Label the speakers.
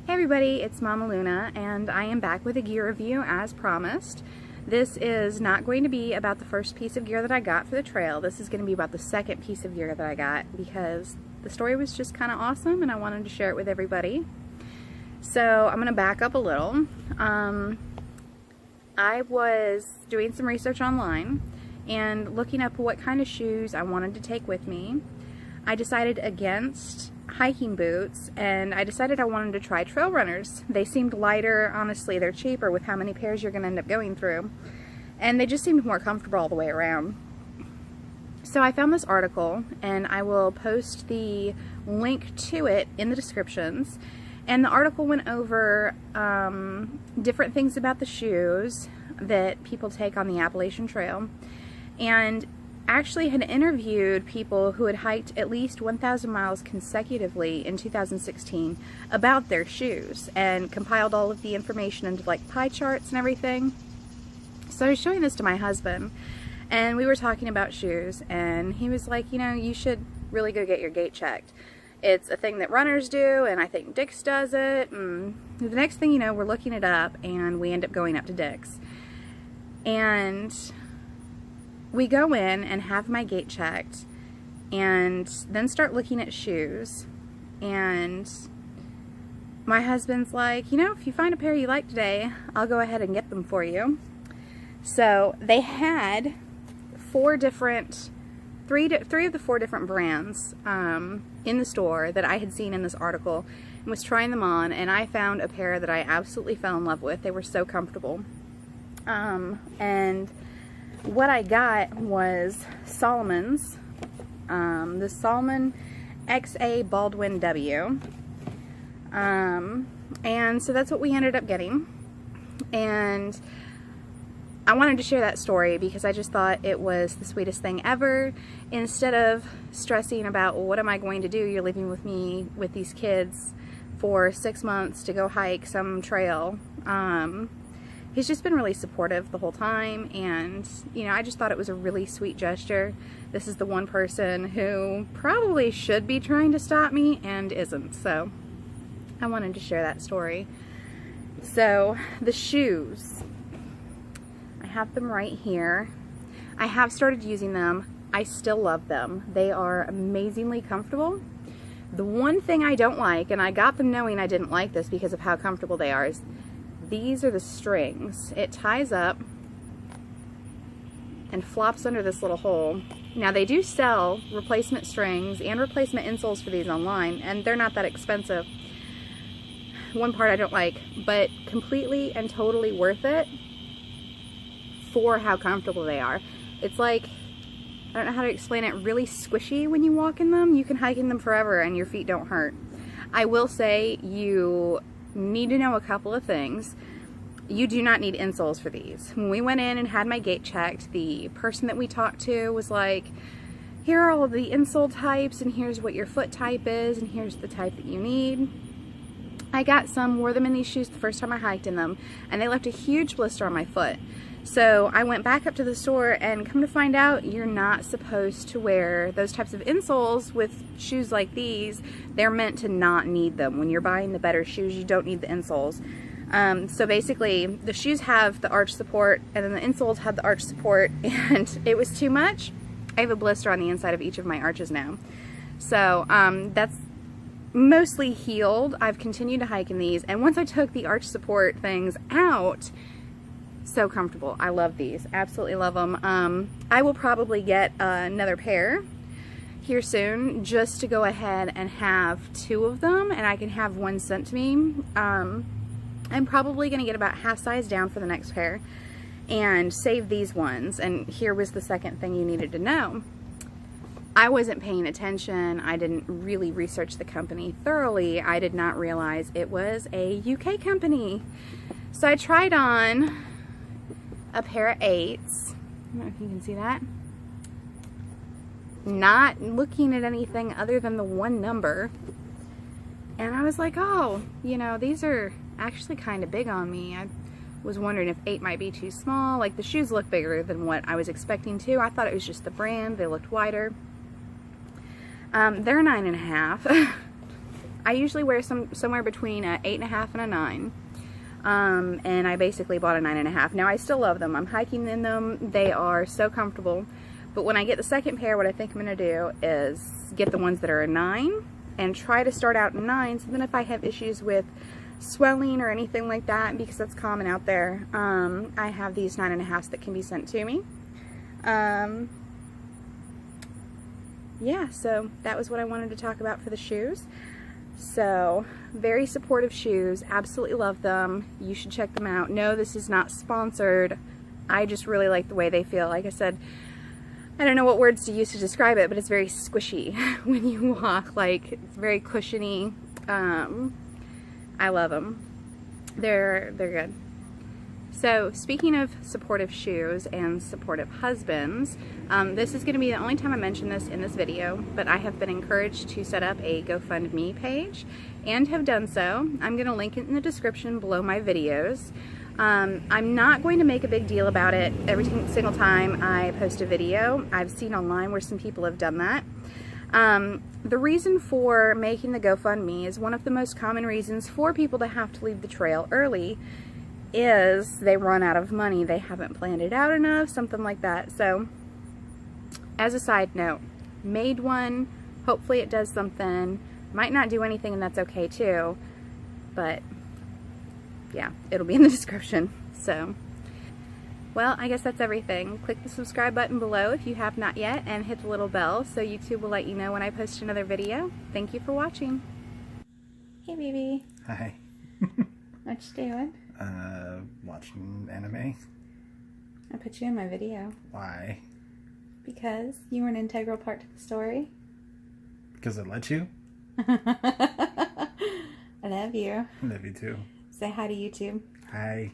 Speaker 1: Hey everybody, it's Mama Luna, and I am back with a gear review as promised. This is not going to be about the first piece of gear that I got for the trail. This is going to be about the second piece of gear that I got because the story was just kind of awesome and I wanted to share it with everybody. So I'm going to back up a little. I was doing some research online and looking up what kind of shoes I wanted to take with me. I decided against hiking boots, and I decided I wanted to try trail runners. They seemed lighter, honestly, they're cheaper with how many pairs you're going to end up going through, and they just seemed more comfortable all the way around. So I found this article, and I will post the link to it in the descriptions, and the article went over different things about the shoes that people take on the Appalachian Trail, and actually had interviewed people who had hiked at least 1,000 miles consecutively in 2016 about their shoes and compiled all of the information into like pie charts and everything. So I was showing this to my husband and we were talking about shoes, and he was like, you know, you should really go get your gait checked. It's a thing that runners do, and I think Dick's does it. And the next thing you know, we're looking it up and we end up going up to Dick's. And we go in and have my gait checked and then start looking at shoes, and my husband's like, you know, if you find a pair you like today, I'll go ahead and get them for you. So they had three of the four different brands in the store that I had seen in this article and was trying them on, and I found a pair that I absolutely fell in love with. They were so comfortable. And what I got was Salomon's, the Salomon XA Baldwin W. And so that's what we ended up getting. And I wanted to share that story because I just thought it was the sweetest thing ever. Instead of stressing about, well, what am I going to do? You're living with me with these kids for 6 months to go hike some trail. He's just been really supportive the whole time, and you know, I just thought it was a really sweet gesture. This is the one person who probably should be trying to stop me and isn't, so I wanted to share that story. So the shoes, I have them right here. I have started using them. I still love them. They are amazingly comfortable. The one thing I don't like, and I got them knowing I didn't like this because of how comfortable they are, is these are the strings. It ties up and flops under this little hole. Now they do sell replacement strings and replacement insoles for these online, and they're not that expensive. One part I don't like, but completely and totally worth it for how comfortable they are. It's like, I don't know how to explain it, really squishy when you walk in them. You can hike in them forever and your feet don't hurt. I will say you need to know a couple of things. You do not need insoles for these. When we went in and had my gait checked, the person that we talked to was like, here are all of the insole types, and here's what your foot type is, and here's the type that you need. I got some, wore them in these shoes the first time I hiked in them, and they left a huge blister on my foot. So I went back up to the store, and come to find out, you're not supposed to wear those types of insoles with shoes like these. They're meant to not need them. When you're buying the better shoes, you don't need the insoles. So basically, the shoes have the arch support, and then the insoles have the arch support, and it was too much. I have a blister on the inside of each of my arches now. So that's mostly healed. I've continued to hike in these, and once I took the arch support things out, so comfortable. I love these. Absolutely love them. I will probably get another pair here soon just to go ahead and have two of them, and I can have one sent to me. I'm probably going to get about half size down for the next pair and save these ones. And here was the second thing you needed to know. I wasn't paying attention. I didn't really research the company thoroughly. I did not realize it was a UK company. So I tried on a pair of 8s. I don't know if you can see that. Not looking at anything other than the one number. And I was like, oh, you know, these are actually kind of big on me. I was wondering if 8 might be too small. Like, the shoes look bigger than what I was expecting to. I thought it was just the brand. They looked wider. They're 9.5. I usually wear somewhere between a 8.5 and a 9. And I basically bought a 9.5. Now I still love them. I'm hiking in them. They are so comfortable. But when I get the second pair, what I think I'm going to do is get the ones that are a 9 and try to start out in 9s. And then if I have issues with swelling or anything like that, because that's common out there, I have these 9.5s that can be sent to me. Yeah, so that was what I wanted to talk about for the shoes. So, very supportive shoes. Absolutely love them. You should check them out. No, this is not sponsored. I just really like the way they feel. Like I said, I don't know what words to use to describe it, but it's very squishy when you walk. Like, it's very cushiony. I love them. They're good. So, speaking of supportive shoes and supportive husbands, this is going to be the only time I mention this in this video, but I have been encouraged to set up a GoFundMe page and have done so. I'm going to link it in the description below my videos. I'm not going to make a big deal about it every single time I post a video. I've seen online where some people have done that. The reason for making the GoFundMe is one of the most common reasons for people to have to leave the trail early is they run out of money. They haven't planned it out enough, something like that. So, as a side note, made one. Hopefully it does something. Might not do anything, and that's okay too. But, yeah, it'll be in the description. So, well, I guess that's everything. Click the subscribe button below if you have not yet, and hit the little bell so YouTube will let you know when I post another video. Thank you for watching. Hey, baby.
Speaker 2: Hi.
Speaker 1: What you doing?
Speaker 2: Watching anime.
Speaker 1: I put you in my video.
Speaker 2: Why?
Speaker 1: Because you were an integral part to the story.
Speaker 2: Because I let you?
Speaker 1: I love you.
Speaker 2: I love you too.
Speaker 1: Say hi to YouTube.
Speaker 2: Hi.